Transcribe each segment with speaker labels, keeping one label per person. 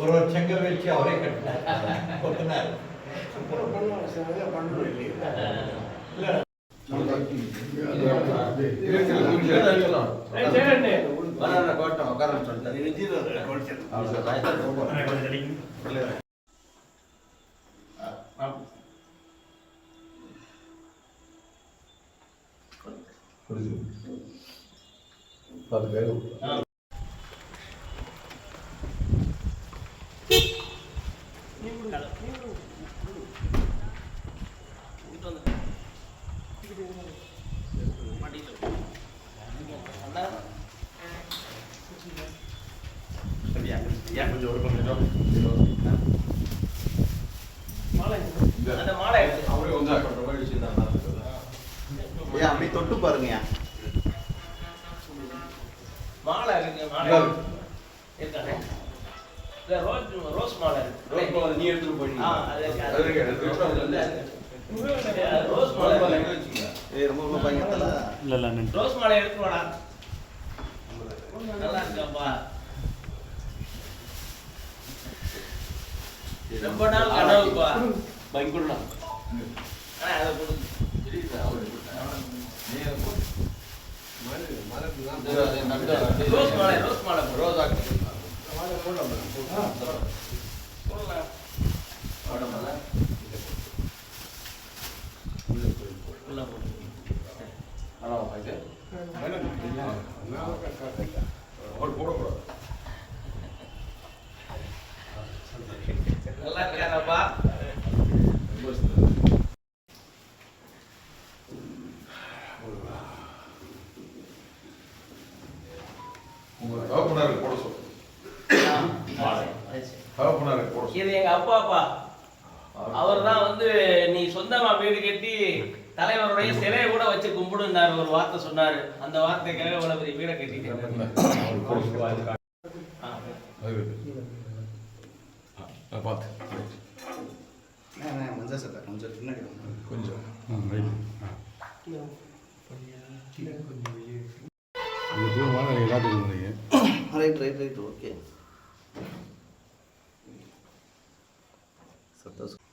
Speaker 1: ஒரு செங்கல் வச்சு அவரே கட்டினார் கொட்டினார்.
Speaker 2: அப்படி தொட்டு பாருங்க.
Speaker 3: மாலை இருக்கு, மாலை இருக்கானே. ரோஸ் மாலை இருக்கு.
Speaker 2: நீ எடுத்துட்டு போய்
Speaker 3: ரோஸ் மாலை
Speaker 2: ரொம்ப பயங்கரத்துல
Speaker 3: ரோஸ் மாலை எடுத்து வாடா. நல்லா இருக்கப்பா. ரொம்ப நாள் கனவுப்பா.
Speaker 2: பயங்கரம்.
Speaker 3: அதை கொடு. ரோஸ் மாலை, ரோஸ் மாலை, ரோஸ் ஆக்கு. நல்லா இருக்கானப்பா. இது எங்க அப்பாப்பா. அவர் தான் வந்து நீ சொந்தமா வீடு கட்டி தலைவருடைய சிலையை கூட வச்சு கும்பிடுனாரு. ஒரு வார்த்தை சொன்னாரு. அந்த வார்த்தைக்காக இவ்வளவு பெரிய வீடை கட்டிட்டேன்.
Speaker 2: மஞ்சள் சட்டை கொஞ்சம் பின்னாடி
Speaker 4: கொஞ்சம்
Speaker 2: ரைட் ரைட் ரைட் ஓகே. சந்தோஷம்.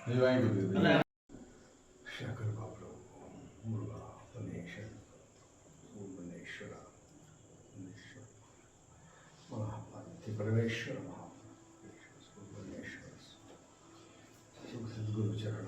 Speaker 4: நீ வாங்கி கொடுக்குது.
Speaker 1: शंकर बाबू मुर्गा गणेशन भुवनेश्वर महापार्वती परमेश्वर भुवनेश्वर सदगुरु चरण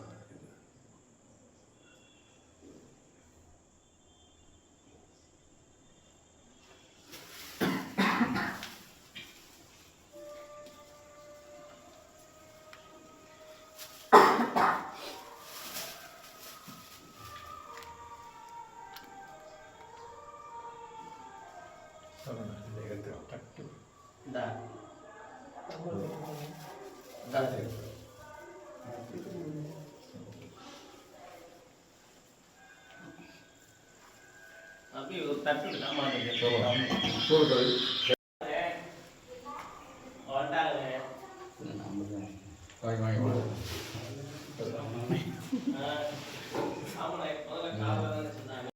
Speaker 3: अभी वो तट काम आ गया और डाल है
Speaker 4: வாங்கி
Speaker 3: हां हमने முதல்ல காவலன்னு சொன்னாங்க.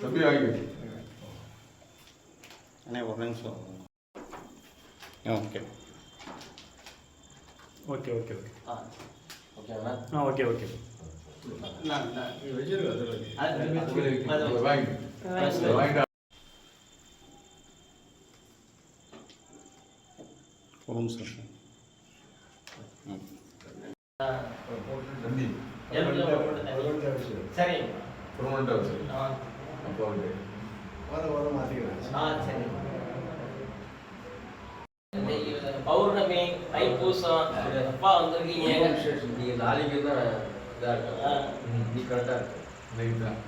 Speaker 4: தம்பி வாங்கி
Speaker 2: அண்ணே ஒரு நிமிஷம். ஓகே
Speaker 5: ஓகே ஓகே ஓகே
Speaker 3: ஓகேவா?
Speaker 5: ஓகே ஓகே
Speaker 3: நான்
Speaker 1: ये वजह
Speaker 3: அது
Speaker 4: வாங்கி வாங்கி
Speaker 2: ஒரு நிமிஷம்.
Speaker 4: தம்பி
Speaker 3: சரி
Speaker 4: பெர்மனண்டா வச்சு அப்போ
Speaker 1: வர மாத்திக்கிறேன்.
Speaker 3: சரி. பௌர்ணமி தைப்பூசம் அப்பா வந்திருக்கீங்க.
Speaker 6: நீங்கள் நாளைக்கு தான்
Speaker 4: இதாக இருக்கும். நீ கரெக்டாக இருக்கு. இன்னைக்கு தான்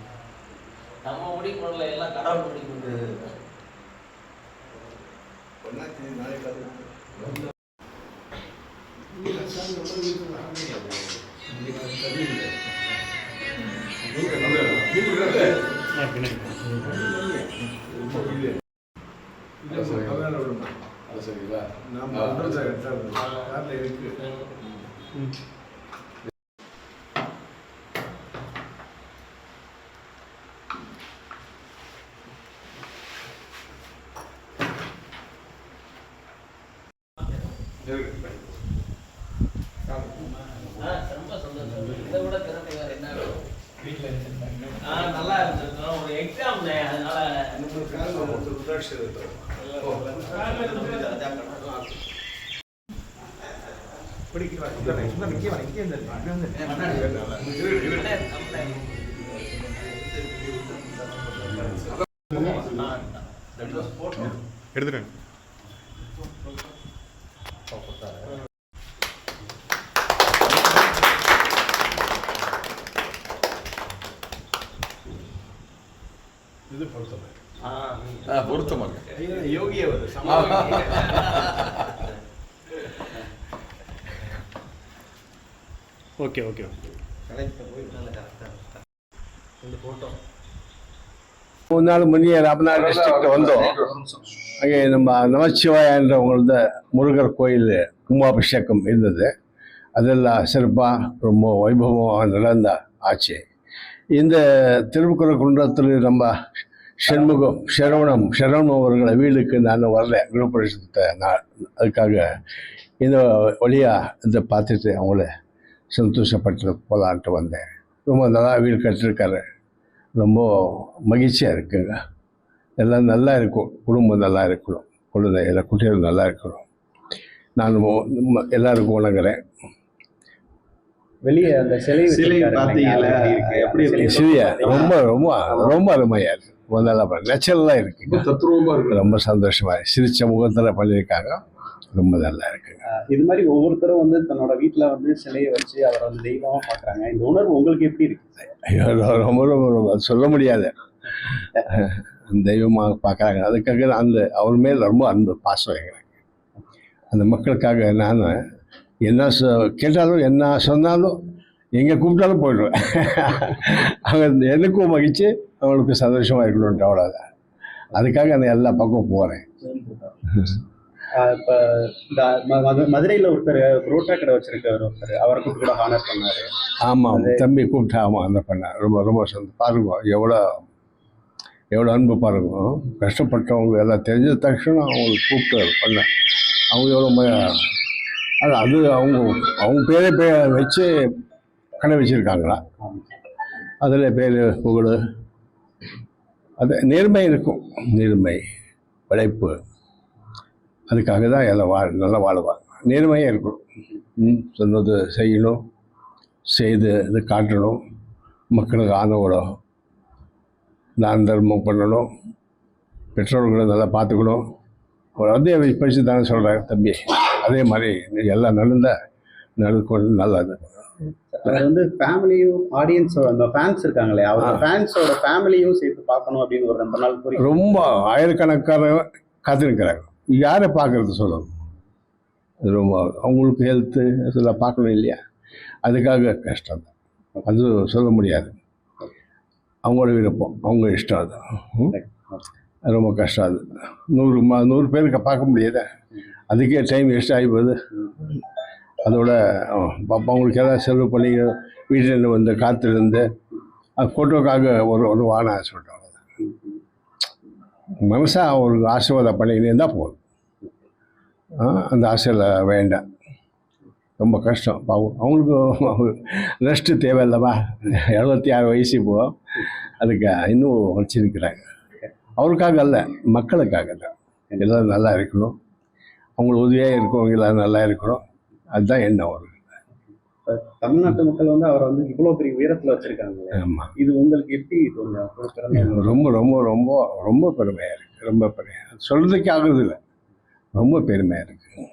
Speaker 3: நம்ம முடி கொள்ளல, எல்லாம் கடவுள் முடி கொண்டு.
Speaker 4: அது சரிங்களா?
Speaker 1: நம்ம அட்ரஸ் கார்ல இருக்கு.
Speaker 3: ரொம்ப சந்தோஷம். இதை விட திறமை வேற என்ன வேணும்? நல்லா இருந்திருக்கும். ஒரு எக்ஸாம் அதனால
Speaker 1: ருத்ராட்சி
Speaker 2: எடுத்துட்டேன்.
Speaker 1: இது பொருத்தமை.
Speaker 4: பொருத்தமாக
Speaker 1: யோகியே வருது.
Speaker 2: Okay okay.
Speaker 1: மூணு நாள் முன்னே ராமநாத டிஸ்ட்ரிக்ட் வந்தோம். அங்கே நம்ம நமச்சிவாயன்றவங்களது முருகர் கோயில் கும்பாபிஷேகம் இருந்தது. அதெல்லாம் சிறப்பாக ரொம்ப வைபவமாக நடந்த ஆச்சு. இந்த திருக்குறகுன்றத்தில் நம்ம சரவணம் அவர்களை வீடுக்கு நான் வரல, குருபரிஷத்தை நான் அதுக்காக இந்த வழியாக இதை பார்த்துட்டு அவங்கள சந்தோஷப்பட்டு போகலான்ட்டு வந்தேன். ரொம்ப நல்லா வீடு கட்டிருக்காரு. ரொம்ப மகிழ்ச்சியாக இருக்குங்க. எல்லாம் நல்லா இருக்கும், குடும்பம் நல்லா இருக்கணும், குழந்தை எல்லா குட்டிகள் நல்லா இருக்கணும். நான் எல்லாருக்கும் வணங்குறேன்.
Speaker 5: வெளியே அந்த சிலை பார்த்தீங்களா? எப்படி
Speaker 1: சிலையா ரொம்ப ரொம்ப ரொம்ப அருமையாக இருக்கு. நல்லா நேச்சுரலாக இருக்குங்க.
Speaker 4: தத்ரூபமாக இருக்கு.
Speaker 1: ரொம்ப சந்தோஷமா சிரிச்ச முகத்தில் பண்ணியிருக்காங்க. ரொம்ப நல்லா இருக்குங்க.
Speaker 5: இது மாதிரி ஒவ்வொருத்தரும் வந்து தன்னோட வீட்டில் வந்து சிலையை வச்சு அவரை வந்து தெய்வமாக பார்க்குறாங்க. இந்த உணர்வு உங்களுக்கு எப்படி இருக்கு?
Speaker 1: ஐயோ, ரொம்ப ரொம்ப ரொம்ப சொல்ல முடியாது. தெய்வமாக பார்க்குறாங்க. அதுக்காக அந்த அவர் மேல் ரொம்ப அன்பு பாசம் எங்களுக்கு. அந்த மக்களுக்காக நான் என்ன கேட்டாலும் என்ன சொன்னாலும் எங்கே கூப்பிட்டாலும் போயிடுவேன். அவங்க எனக்கும் மகிழ்ச்சி, அவங்களுக்கு சந்தோஷமாக இருக்கணும்ன்ற அவ்வளோதான். அதுக்காக நான் எல்லா பக்கம் போகிறேன்.
Speaker 5: இப்போ இந்த மதுரையில் ஒருத்தர் புரோட்டா கடை வச்சிருக்காரு, ஒருத்தர் அவரை கூப்பிட்டு கூட ஹானர் பண்ணாரு.
Speaker 1: ஆமாம், தம்பி கூப்பிட்டா. ஆமாம், அந்த பண்ணேன். ரொம்ப ரொம்ப பாருங்க, எவ்வளோ அன்பு பாருங்க. கஷ்டப்பட்டவங்க எல்லாம் தெரிஞ்ச தಕ್ಷಣ அவங்களுக்கு கூப்பிட்டு பண்ணேன். அவங்க எவ்வளோ அது அவங்க பேரே வச்சு கடை வச்சுருக்காங்களா, அதில் பேர் புகழ், அது நேர்மை இருக்கும். நேர்மை, உழைப்பு, அதுக்காக தான் எல்லாம் நல்லா வாழுவாங்க. நேர்மையாக இருக்கணும். சொன்னது செய்யணும், செய்து இது காட்டணும். மக்களுக்கு ஆதரவு, தான தர்மம் பண்ணணும். பெற்றோர்களை நல்லா பார்த்துக்கணும். ஒரு அதே பரிசு தானே சொல்கிறேன் தம்பி. அதே மாதிரி எல்லாம் நடக்கும் நல்லது.
Speaker 5: அவர் வந்து ஃபேமிலியும் ஆடியன்ஸோட அந்த ஃபேன்ஸ் இருக்காங்களே, அவர் ஃபேன்ஸோட ஃபேமிலியும் சேர்த்து பார்க்கணும் அப்படின்னு ஒரு 2 நாள் புரியும்.
Speaker 1: ரொம்ப ஆயிரக்கணக்கான காத்திருக்கிறாங்க. யாரை பார்க்குறது சொல்லணும்? ரொம்ப அவங்களுக்கு ஹெல்த்து இதெல்லாம் பார்க்கணும் இல்லையா? அதுக்காக கஷ்டம் தான். அது சொல்ல முடியாது. அவங்களோட விருப்பம், அவங்க இஷ்டம். அது ரொம்ப கஷ்டம். அது 100 பேருக்கு பார்க்க முடியாது. அதுக்கே டைம் வேஸ்ட் ஆகி போகுது. அதோட அவங்களுக்கு ஏதாவது செலவு பண்ணி வீட்டிலேருந்து வந்து காத்திருந்து ஃபோட்டோக்காக ஒரு வானம் சொல்லிட்டோம். மனசாக அவருக்கு ஆசீர்வாதம் பண்ணிக்கிட்டே இருந்தால் போதும். அந்த ஆசையில் வேண்டாம். ரொம்ப கஷ்டம் பாவம். அவங்களுக்கு ரெஸ்ட்டு தேவையில்லவா? 76 வயசு இப்போது. அதுக்கு இன்னும் வச்சிருக்கிறாங்க. அவருக்காக அல்ல, மக்களுக்காக தான். எல்லோரும் நல்லா இருக்கணும், அவங்களுக்கு உதவியாக இருக்கவங்க எல்லோரும் நல்லா இருக்கணும். அதுதான் என்ன ஒரு
Speaker 5: தமிழ்நாட்டு மக்கள் வந்து அவரை வந்து இவ்வளோ பெரிய உயரத்தில் வச்சுருக்காங்க.
Speaker 1: ஆமாம்,
Speaker 5: இது உங்களுக்கு எப்படி தோணுது?
Speaker 1: ரொம்ப ரொம்ப ரொம்ப ரொம்ப பெருமையாக இருக்குது. ரொம்ப பெருமையாக சொல்கிறதுக்கு ஆகுறது இல்லை. ரொம்ப பெருமையாக இருக்குது.